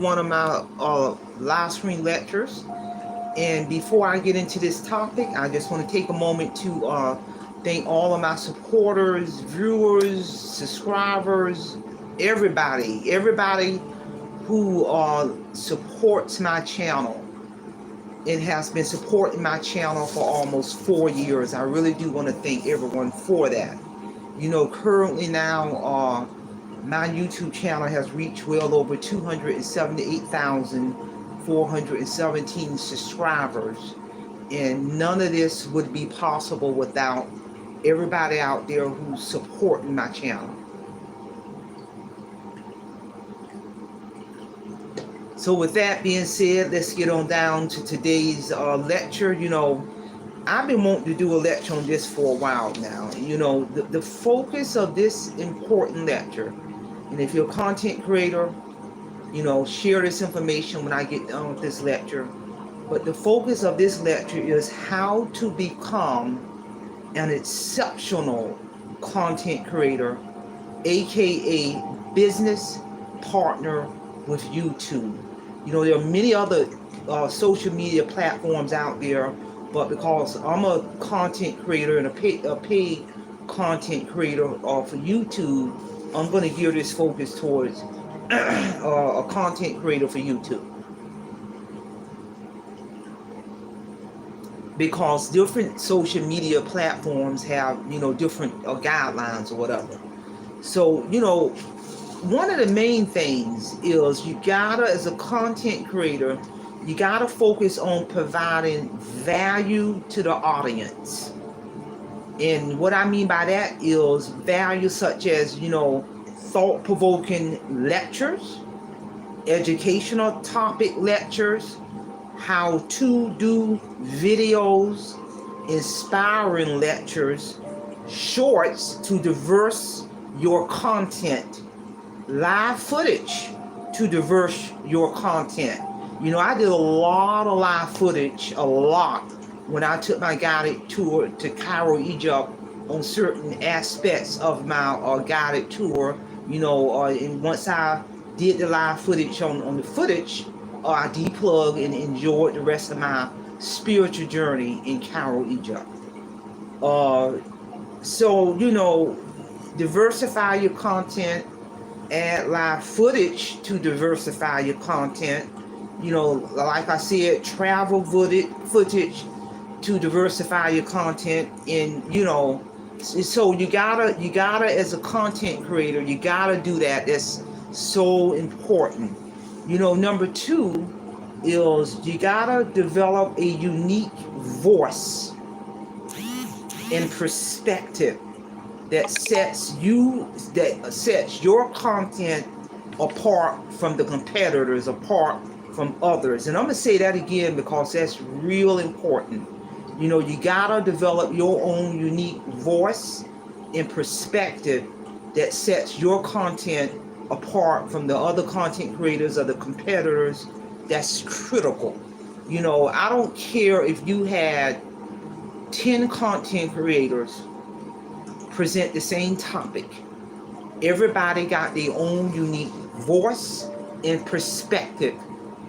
One of my live stream lectures. And before I get into this topic, I just want to take a moment to thank all of my supporters, viewers, subscribers, everybody who supports my channel. It has been supporting my channel for almost 4 years. I really do want to thank everyone for that. Currently now, my YouTube channel has reached well over 278,417 subscribers. And none of this would be possible without everybody out there who's supporting my channel. So with that being said, let's get on down to today's lecture. I've been wanting to do a lecture on this for a while now. The focus of this important lecture, and if you're a content creator, share this information when I get done with this lecture. But the focus of this lecture is how to become an exceptional content creator, aka business partner with YouTube. There are many other social media platforms out there, but because I'm a content creator and a paid content creator for YouTube, I'm going to gear this focus towards a content creator for YouTube. Because different social media platforms have, different guidelines or whatever. So, one of the main things is you gotta, as a content creator, you gotta focus on providing value to the audience. And what I mean by that is value such as, thought-provoking lectures, educational topic lectures, how to do videos, inspiring lectures, shorts to diverse your content, live footage to diverse your content. I did a lot of live footage, when I took my guided tour to Cairo, Egypt, on certain aspects of my guided tour. And once I did the live footage on the footage, I deplugged and enjoyed the rest of my spiritual journey in Cairo, Egypt. So, diversify your content, add live footage to diversify your content. Like I said, travel footage to diversify your content. And, so you gotta, as a content creator, you gotta do that. That's so important. Number two is you gotta develop a unique voice and perspective that sets your content apart from the competitors, apart from others. And I'm gonna say that again because that's real important. You gotta develop your own unique voice and perspective that sets your content apart from the other content creators or the competitors. That's critical. I don't care if you had 10 content creators present the same topic. Everybody got their own unique voice and perspective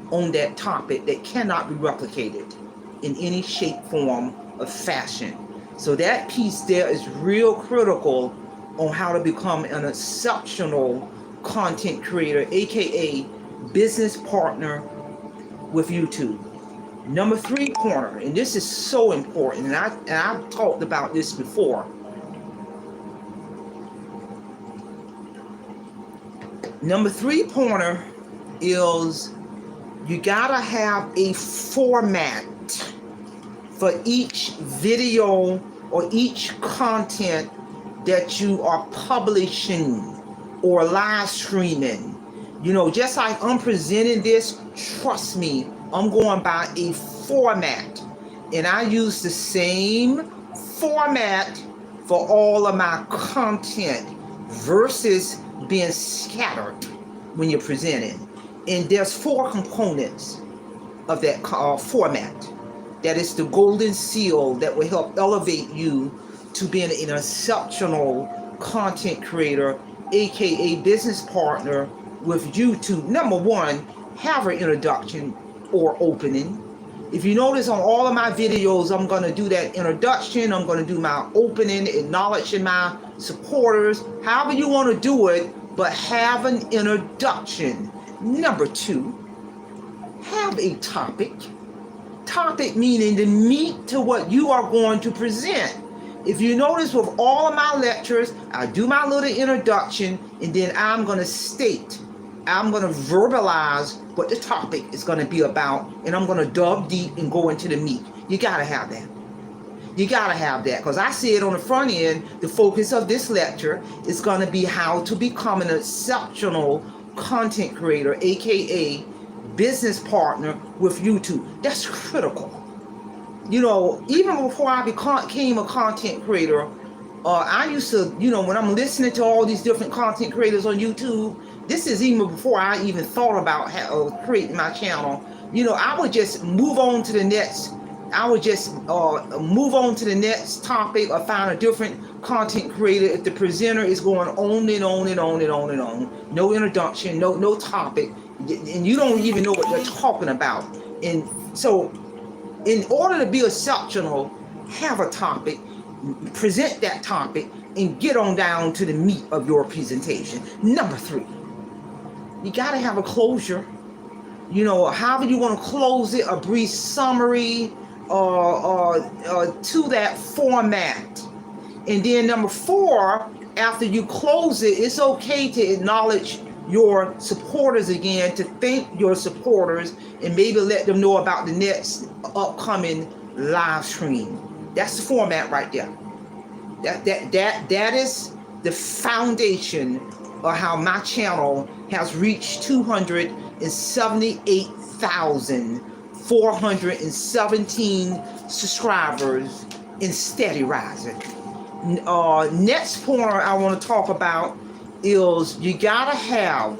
on that topic that cannot be replicated in any shape, form, or fashion. So that piece there is real critical on how to become an exceptional content creator, aka business partner with YouTube. Number three pointer, and this is so important, and I've talked about this before. Number three pointer is you gotta have a format for each video or each content that you are publishing or live streaming. Just like I'm presenting this, trust me, I'm going by a format. And I use the same format for all of my content versus being scattered when you're presenting. And there's four components of that format. That is the golden seal that will help elevate you to being an exceptional content creator, aka business partner with YouTube. Number one, have an introduction or opening. If you notice on all of my videos, I'm going to do that introduction. I'm going to do my opening, acknowledging my supporters, however you want to do it, but have an introduction. Number 2, have a topic. Topic meaning the meat to what you are going to present. If you notice with all of my lectures, I do my little introduction, and then I'm going to verbalize what the topic is going to be about, and I'm going to delve deep and go into the meat. You got to have that. You got to have that, because I said on the front end, the focus of this lecture is going to be how to become an exceptional content creator, aka business partner with YouTube. That's critical. You know, even before I became a content creator, I used to, you know, when I'm listening to all these different content creators on YouTube, this is even before I even thought about creating my channel. You know, I would just move on to the next. I would just move on to the next topic or find a different content creator if the presenter is going on and on and on and on and on. No introduction, no topic, and you don't even know what they're talking about. And so, in order to be exceptional, have a topic, present that topic, and get on down to the meat of your presentation. Number 3, you got to have a closure. You know, however you want to close it, a brief summary to that format. And then number 4, after you close it, it's okay to acknowledge your supporters again, to thank your supporters, and maybe let them know about the next upcoming live stream. That's the format right there. That is the foundation of how my channel has reached 278,417 subscribers and steady rising. Next point I want to talk about is you gotta have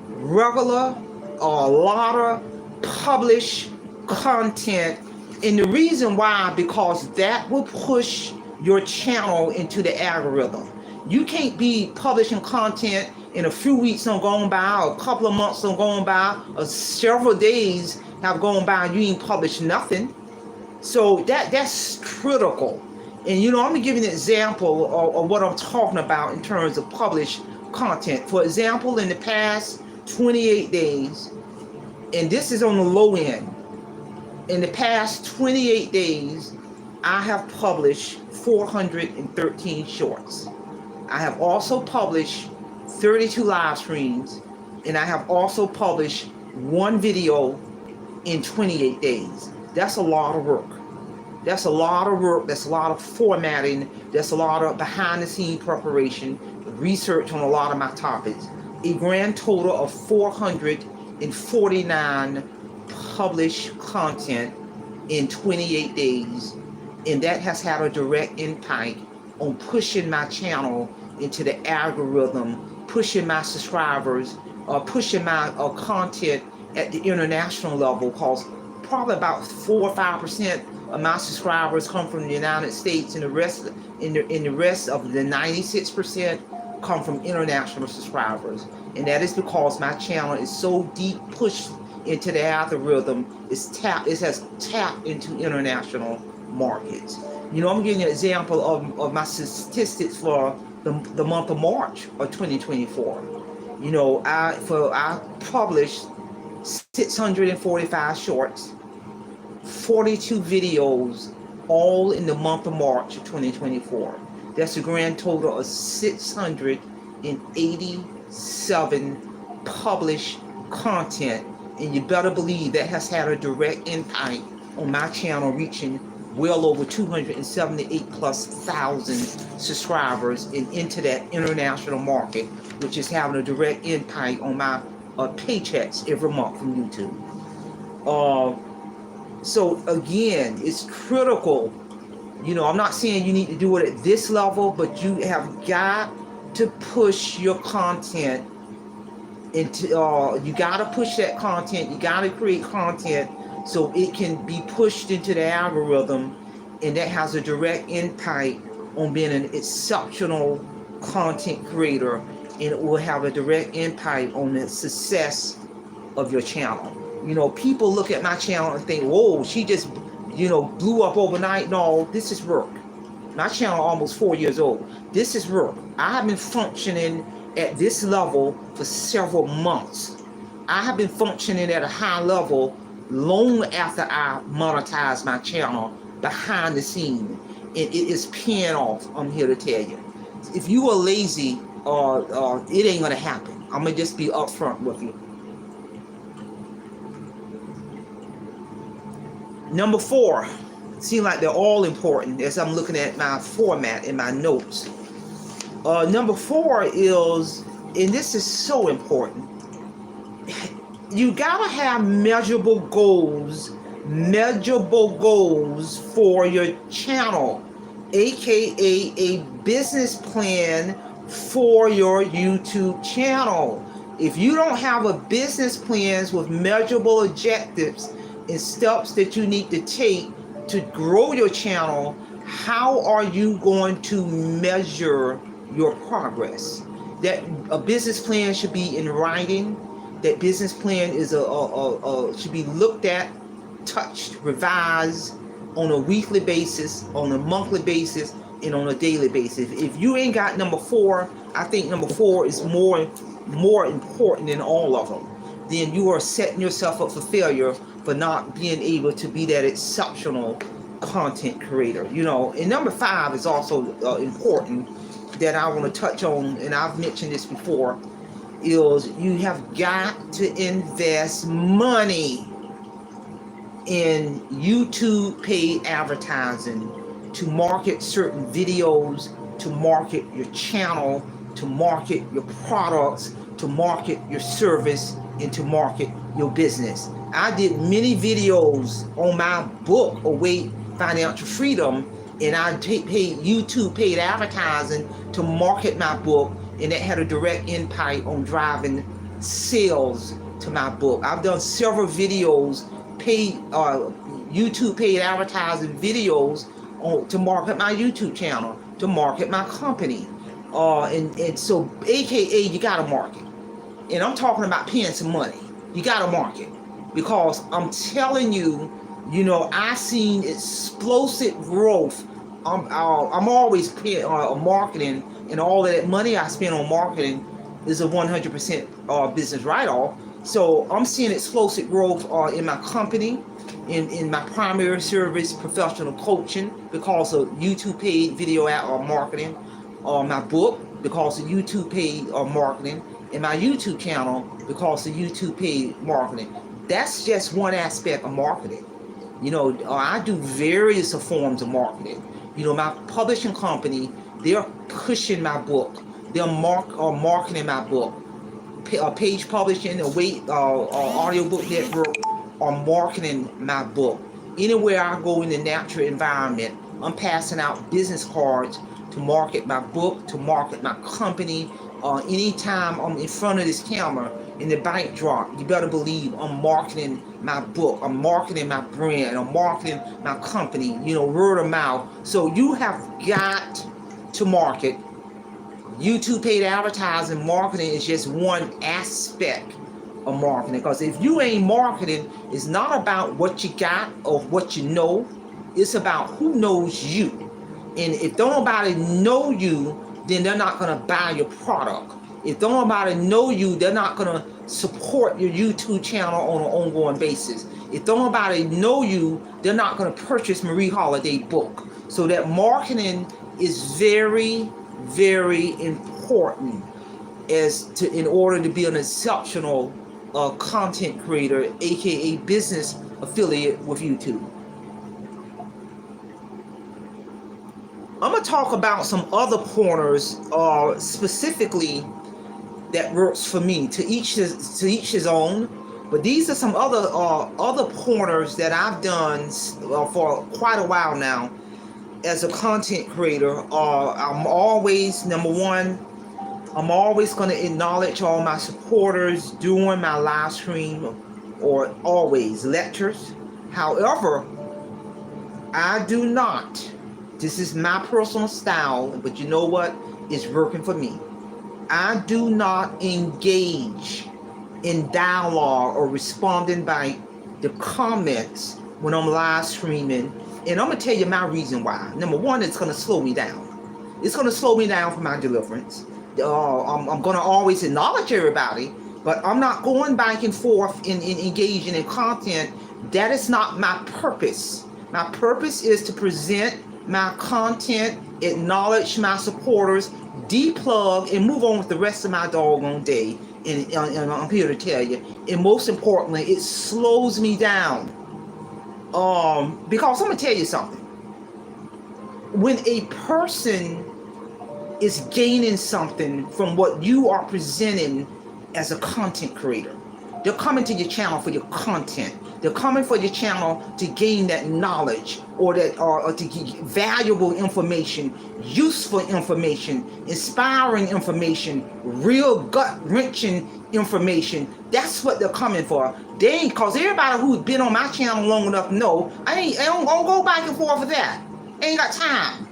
regular or a lot of published content. And the reason why, because that will push your channel into the algorithm. You can't be publishing content in a few weeks have gone by, or a couple of months have gone by, or several days have gone by and you ain't published nothing. So that's critical. And you know, I'm gonna give you an example of what I'm talking about in terms of published content. For example, in the past 28 days, and this is on the low end, in the past 28 days, I have published 413 shorts. I have also published 32 live streams, and I have also published 1 video in 28 days. That's a lot of work. That's a lot of work. That's a lot of formatting. That's a lot of behind the scene preparation, research on a lot of my topics. A grand total of 449 published content in 28 days. And that has had a direct impact on pushing my channel into the algorithm, pushing my subscribers, pushing my content at the international level, because probably about 4 or 5% of my subscribers come from the United States, and the rest of the 96% come from international subscribers. And that is because my channel is so deep pushed into the algorithm. It has tapped into international markets. You know, I'm giving you an example of my statistics for the month of March of 2024. You know, I published 645 shorts, 42 videos, all in the month of March of 2024. That's a grand total of 687 published content. And you better believe that has had a direct impact on my channel, reaching well over 278,000+ subscribers and into that international market, which is having a direct impact on my paychecks every month from YouTube. So again, it's critical. You know, I'm not saying you need to do it at this level, but you have got to push your content into, you got to push that content. You got to create content so it can be pushed into the algorithm, and that has a direct impact on being an exceptional content creator, and it will have a direct impact on the success of your channel. You know, people look at my channel and think, whoa, she just, you know, blew up overnight. No, this is work. My channel almost 4 years old. This is work. I have been functioning at this level for several months. I have been functioning at a high level long after I monetized my channel behind the scene. It is paying off, I'm here to tell you. If you are lazy, it ain't gonna happen. I'm gonna just be upfront with you. Number 4, seem like they're all important as I'm looking at my format in my notes. Number 4 is, and this is so important, you gotta have measurable goals for your channel, aka a business plan for your YouTube channel. If you don't have a business plan with measurable objectives and steps that you need to take to grow your channel, how are you going to measure your progress? That a business plan should be in writing. That business plan is should be looked at, touched, revised on a weekly basis, on a monthly basis, and on a daily basis. If you ain't got number 4, I think number 4 is more important than all of them. Then you are setting yourself up for failure for not being able to be that exceptional content creator. You know, and number 5 is also important that I want to touch on, and I've mentioned this before, is you have got to invest money in YouTube paid advertising to market certain videos, to market your channel, to market your products, to market your service, and to market your business. I did many videos on my book, Await Financial Freedom, and I paid YouTube paid advertising to market my book, and that had a direct impact on driving sales to my book. I've done several videos, YouTube paid advertising videos to market my YouTube channel, to market my company. And so, AKA, you gotta market. And I'm talking about paying some money. You gotta market. Because I'm telling you, you know, I've seen explosive growth. I'm always paying marketing, and all of that money I spend on marketing is a 100% business write-off. So I'm seeing explosive growth in my company, in my primary service, professional coaching, because of YouTube paid video marketing, my book, because of YouTube paid marketing, and my YouTube channel, because of YouTube paid marketing. That's just one aspect of marketing. You know, I do various forms of marketing. You know, my publishing company, they're pushing my book. They're marketing my book. Page Publishing, Audiobook Network are marketing my book. Anywhere I go in the natural environment, I'm passing out business cards to market my book, to market my company. Anytime I'm in front of this camera in the backdrop, you better believe I'm marketing my book, I'm marketing my brand, I'm marketing my company, you know, word of mouth. So you have got to market. YouTube paid advertising marketing is just one aspect of marketing, because if you ain't marketing, it's not about what you got or what you know, it's about who knows you. And if don't nobody know you, then they're not going to buy your product. If don't nobody know you, they're not going to support your YouTube channel on an ongoing basis. If don't nobody know you, they're not going to purchase Marie Holiday book. So that marketing is very, very important in order to be an exceptional content creator, aka business affiliate with YouTube. I'm gonna talk about some other pointers specifically that works for me. To each his own. But these are some other pointers that I've done for quite a while now as a content creator. I'm always, number one, I'm always going to acknowledge all my supporters during my live stream, or always lectures. However, I do not. This is my personal style, but you know what? It's working for me. I do not engage in dialogue or responding by the comments when I'm live streaming. And I'm going to tell you my reason why. Number one, it's going to slow me down. It's going to slow me down for my deliverance. I'm going to always acknowledge everybody, but I'm not going back and forth in engaging in content. That is not my purpose. My purpose is to present my content, acknowledge my supporters, deplug, and move on with the rest of my doggone day. And I'm here to tell you, and most importantly, it slows me down. Because I'm gonna tell you something. When a person is gaining something from what you are presenting as a content creator, they're coming to your channel for your content. They're coming for your channel to gain that knowledge or to get valuable information, useful information, inspiring information, real gut-wrenching information. That's what they're coming for. They ain't, cause everybody who's been on my channel long enough know I don't go back and forth with that. Ain't got time.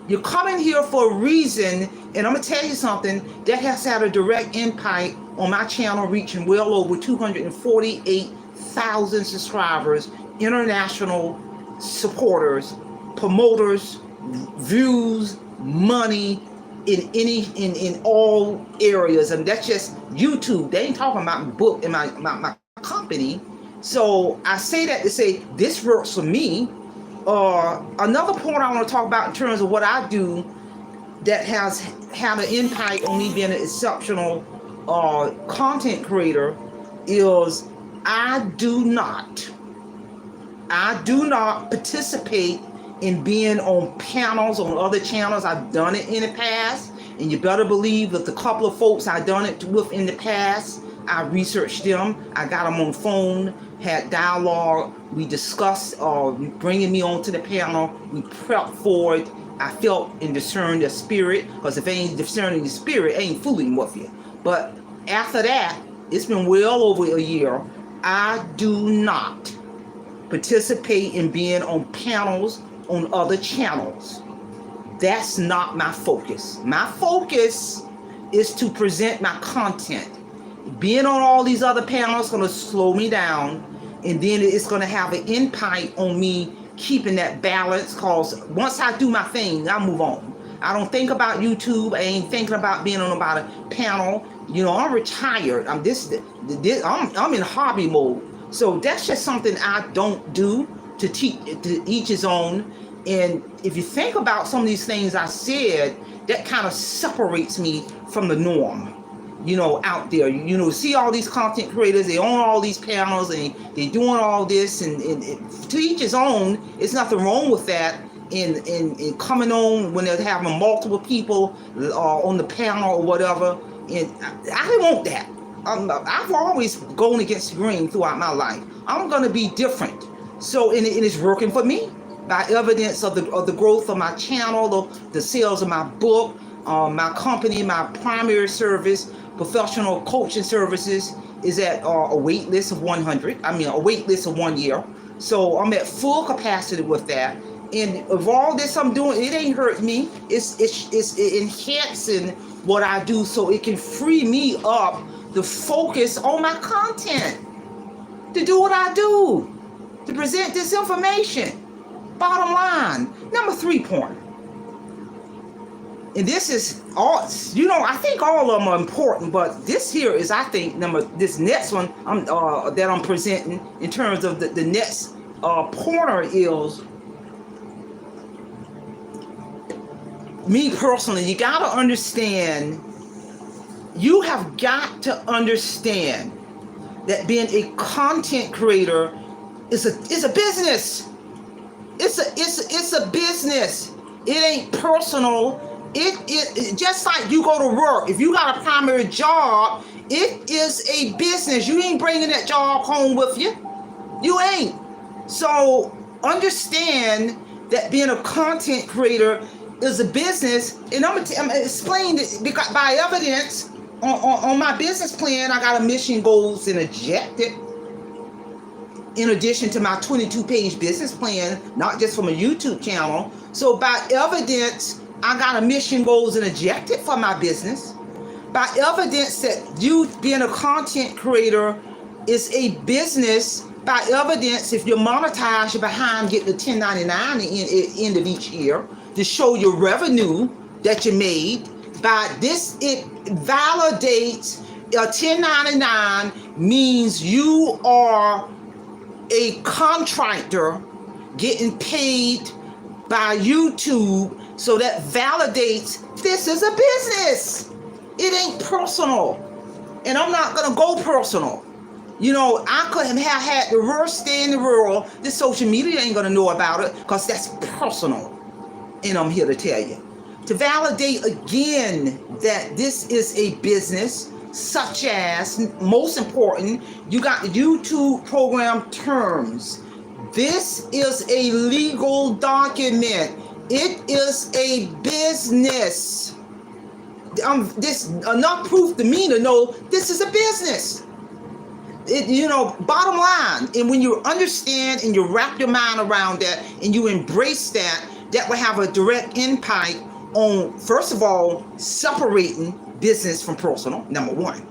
You're coming here for a reason, and I'm gonna tell you something that has had a direct impact on my channel, reaching well over 248,000 subscribers, international supporters, promoters, views, money in all areas, and that's just YouTube. They ain't talking about my book and my company. So I say that to say this works for me. Another point I want to talk about in terms of what I do that has had an impact on me being an exceptional content creator is I do not participate in being on panels on other channels. I've done it in the past, and you better believe that the couple of folks I've done it with in the past, I researched them, I got them on phone, had dialogue, we discussed bringing me onto the panel, we prepped for it. I felt and discerned the spirit, because if I ain't discerning the spirit, I ain't fooling with you. But after that, it's been well over a year, I do not participate in being on panels on other channels. That's not my focus. My focus is to present my content. Being on all these other panels is going to slow me down, and then it's going to have an impact on me keeping that balance, because once I do my thing, I move on. I don't think about YouTube. I ain't thinking about being on about a panel. You know, I'm retired. I'm in hobby mode. So that's just something I don't do. To each his own. And if you think about some of these things I said, that kind of separates me from the norm. You know, out there, you know, see all these content creators, they own all these panels, and they doing all this, and to each his own. It's nothing wrong with that. In coming on when they're having multiple people on the panel or whatever. And I didn't want that. I've always gone against the grain throughout my life. I'm gonna be different. So and it's working for me by evidence of the growth of my channel, the sales of my book, my company, my primary service, professional coaching services is at a wait list of 100. I mean, a wait list of 1 year. So I'm at full capacity with that. And of all this I'm doing, it ain't hurt me. It's enhancing what I do, so it can free me up to focus on my content, to do what I do, to present this information. Bottom line, number 3 point. And this is all, you know, I think all of them are important, but this here is, I think, this next one that I'm presenting in terms of the next pointer is, me personally, you have got to understand that being a content creator is a business. It's a business. It ain't personal. It just like you go to work. If you got a primary job, it is a business. You ain't bringing that job home with you. You ain't. So understand that being a content creator is a business, and I'm gonna explain it because by evidence on my business plan, I got a mission, goals, and objective. In addition to my 22-page business plan, not just from a YouTube channel. So by evidence, I got a mission, goals, and objective for my business. by evidence that you being a content creator is a business, by evidence if you're monetized, you're behind getting the 1099 at the end of each year to show your revenue that you made. By this, it validates a 1099 means you are a contractor getting paid by YouTube, so that validates this is a business. It ain't personal. And I'm not gonna go personal. You know, I could have had the worst day in the world. This social media ain't gonna know about it because that's personal. And I'm here to tell you. To validate again that this is a business, such as, most important, you got the YouTube program terms. This is a legal document. It is a business. This enough proof to me to know this is a business. Bottom line, and when you understand and you wrap your mind around that and you embrace that, that will have a direct impact on, first of all, separating business from personal, number one.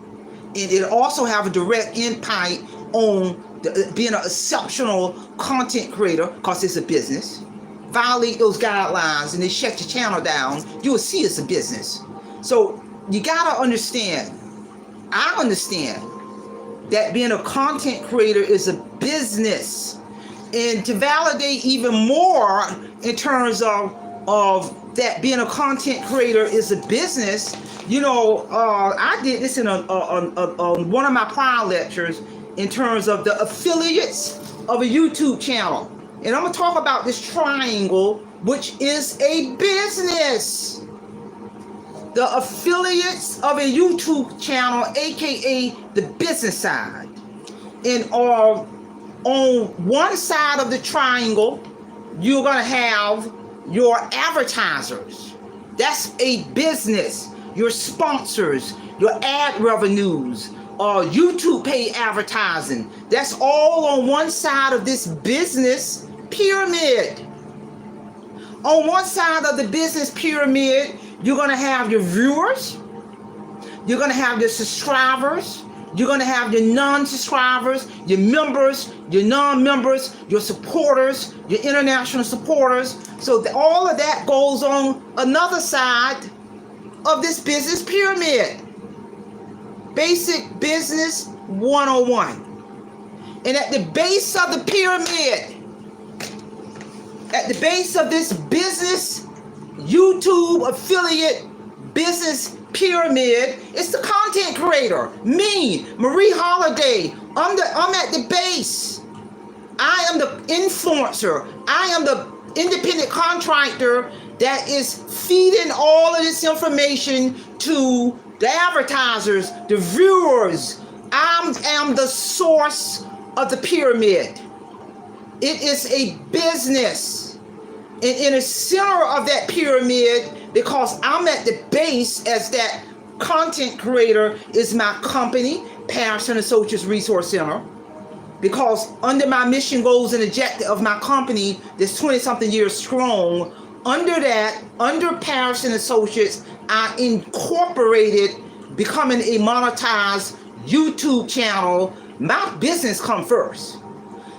And it also have a direct impact on being an exceptional content creator, because it's a business. Violate those guidelines and they shut your channel down, you will see it's a business. So you gotta understand, I understand that being a content creator is a business. And to validate even more in terms of that being a content creator is a business, I did this in on one of my prior lectures in terms of the affiliates of a YouTube channel. And I'm gonna talk about this triangle, which is a business. The affiliates of a YouTube channel, aka the business side. And on one side of the triangle, you're gonna have your advertisers. That's a business. Your sponsors, your ad revenues, YouTube paid advertising. That's all on one side of this business pyramid. On one side of the business pyramid, you're going to have your viewers, you're going to have your subscribers, you're going to have your non-subscribers, your members, your non-members, your supporters, your international supporters. So all of that goes on another side of this business pyramid. Basic Business 101. And at the base of the pyramid, at the base of this business YouTube affiliate business pyramid, it's the content creator, me, Marie Holiday. I'm at the base. I am the influencer. I am the independent contractor that is feeding all of this information to the advertisers, the viewers. I am the source of the pyramid. It is a business. And in the center of that pyramid, because I'm at the base as that content creator, is my company, Patterson Associates Resource Center. Because under my mission, goals, and objective of my company, that's 20-something years strong, under Patterson Associates, I incorporated becoming a monetized YouTube channel. My business come first.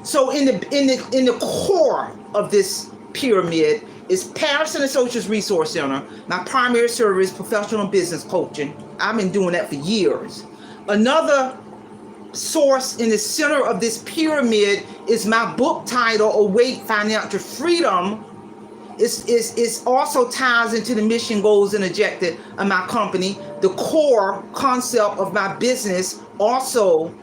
So in the core of this pyramid is Patterson Associates Resource Center, my primary service, professional business coaching. I've been doing that for years. Another source in the center of this pyramid is my book title, Awake Financial Freedom. It's also ties into the mission, goals, and objective of my company. The core concept of my business also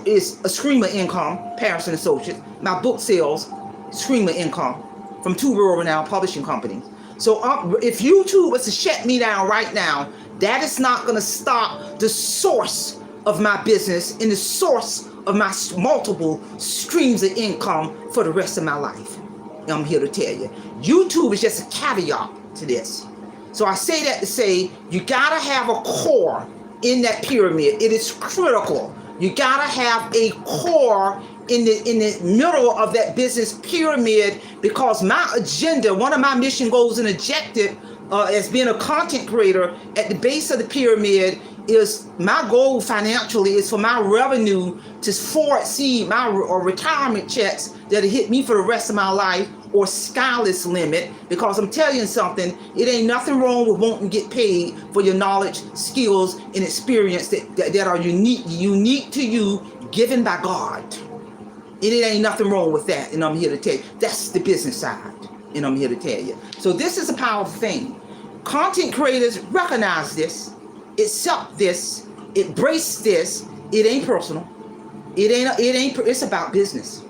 is a stream of income, Patterson Associates. My book sales, stream of income from two world-renowned publishing companies. So if YouTube was to shut me down right now, that is not going to stop the source of my business and the source of my multiple streams of income for the rest of my life. And I'm here to tell you, YouTube is just a caveat to this. So I say that to say, you got to have a core in that pyramid. It is critical. You got to have a core in the middle of that business pyramid, because my agenda, one of my mission, goals, and objective as being a content creator, at the base of the pyramid is my goal financially is for my revenue to far exceed my retirement checks that'll hit me for the rest of my life, or sky's limit. Because I'm telling you something, it ain't nothing wrong with wanting to get paid for your knowledge, skills, and experience that are unique to you, given by God. It ain't nothing wrong with that, and I'm here to tell you. That's the business side, and I'm here to tell you. So this is a powerful thing. Content creators recognize this, accept this, embrace this. It ain't personal. It's about business.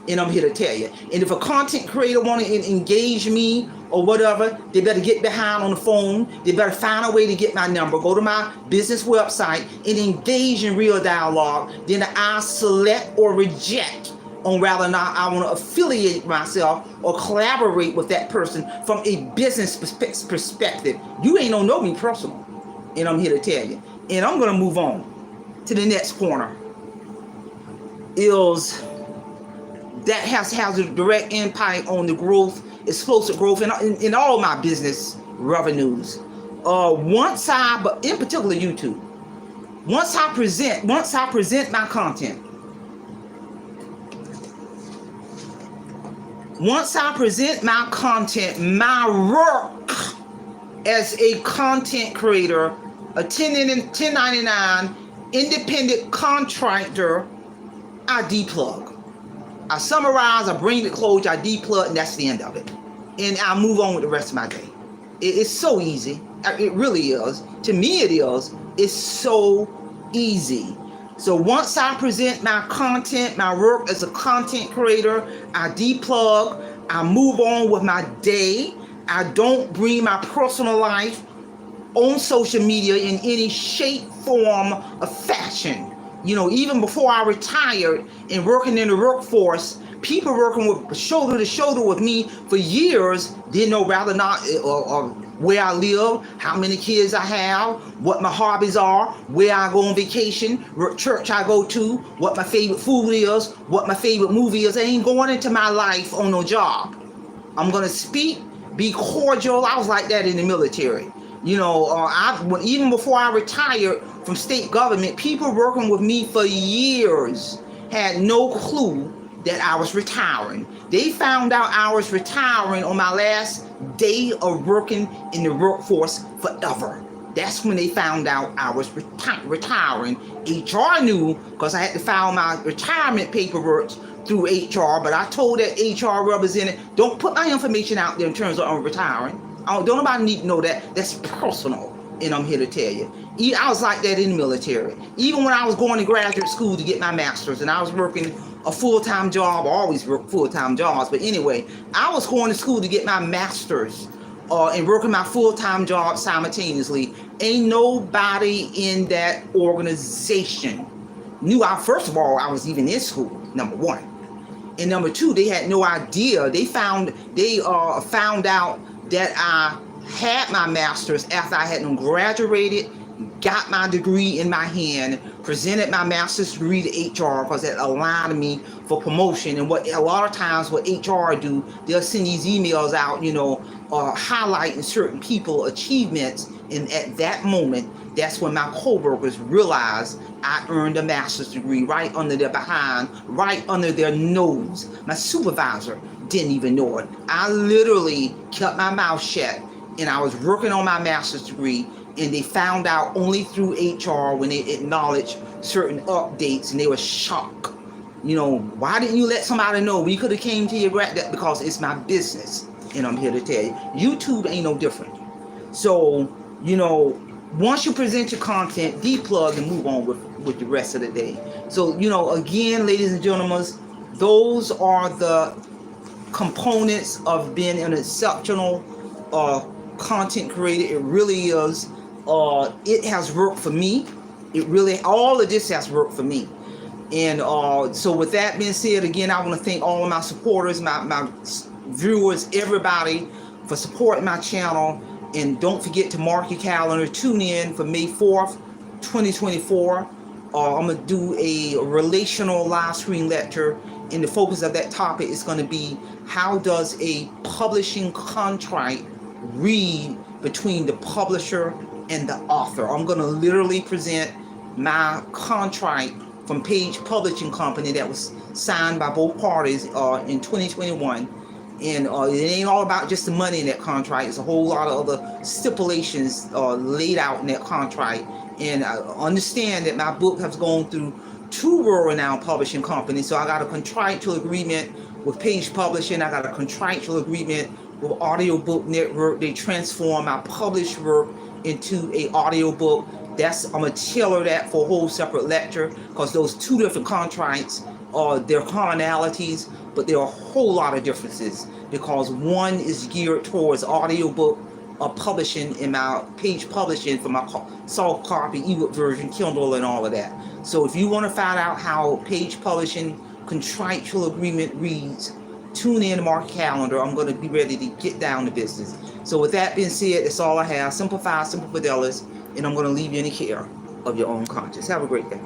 And I'm here to tell you. And if a content creator want to engage me or whatever, they better get behind on the phone. They better find a way to get my number. Go to my business website and engage in real dialogue. Then I select or reject on whether or not I want to affiliate myself or collaborate with that person from a business perspective. You ain't gonna know me personal. And I'm here to tell you. And I'm going to move on to the next corner. That has a direct impact on the growth, explosive growth in all my business revenues. But in particular YouTube, once I present my content, my work as a content creator, a 1099 independent contractor, I deplug. I summarize, I bring the closure, I deplug, and that's the end of it. And I move on with the rest of my day. It's so easy. It really is. To me it is. It's so easy. So once I present my content, my work as a content creator, I deplug, I move on with my day. I don't bring my personal life on social media in any shape, form, or fashion. Even before I retired and working in the workforce, people working with shoulder to shoulder with me for years didn't know whether or not or where I live, how many kids I have, what my hobbies are, where I go on vacation, what church I go to, what my favorite food is, what my favorite movie is. I ain't going into my life on no job. I'm going to speak, be cordial. I was like that in the military. Even before I retired from state government, people working with me for years had no clue that I was retiring. They found out I was retiring on my last day of working in the workforce forever. That's when they found out I was retiring. HR knew because I had to file my retirement paperwork through HR, but I told that HR representative, don't put my information out there in terms of I'm retiring. Don't nobody need to know that. That's personal, and I'm here to tell you. I was like that in the military. Even when I was going to graduate school to get my master's, and I was working a full-time job. I always work full-time jobs, but anyway, I was going to school to get my master's and working my full-time job simultaneously. Ain't nobody in that organization knew first of all, I was even in school, number one. And number two, they had no idea. They found out that I had my master's after I had graduated, got my degree in my hand, presented my master's degree to HR because that allowed me for promotion. And what a lot of times what HR do, they'll send these emails out, highlighting certain people achievements. And at that moment, that's when my coworkers realized I earned a master's degree right under their behind, right under their nose. My supervisor didn't even know it. I literally kept my mouth shut, and I was working on my master's degree, and they found out only through HR when they acknowledged certain updates, and they were shocked. Why didn't you let somebody know? We could have came to your that because it's my business, and I'm here to tell you, YouTube ain't no different. So, once you present your content, deplug and move on with the rest of the day. So, again, ladies and gentlemen, those are the components of being an exceptional content creator. It really is. It has worked for me. All of this has worked for me. And so with that being said, again, I want to thank all of my supporters, my viewers, everybody for supporting my channel. And don't forget to mark your calendar. Tune in for May 4th, 2024. I'm going to do a relational live stream lecture. And the focus of that topic is going to be, how does a publishing contract read between the publisher and the author. I'm going to literally present my contract from Page Publishing Company that was signed by both parties in 2021. And it ain't all about just the money in that contract. It's a whole lot of other stipulations laid out in that contract. And I understand that my book has gone through 2 world-renowned publishing companies. So I got a contractual agreement with Page Publishing. I got a contractual agreement with Audiobook Network. They transform my published work into a audiobook. I'm gonna tailor that for a whole separate lecture, because those 2 different contracts are their commonalities, but there are a whole lot of differences, because one is geared towards audiobook publishing in my Page Publishing for my soft copy, ebook version, Kindle, and all of that. So if you want to find out how Page Publishing contractual agreement reads, tune in to my calendar. I'm going to be ready to get down to business. So with that being said, that's all I have. Simplify, Simple Fidelis, and I'm going to leave you in the care of your own conscience. Have a great day.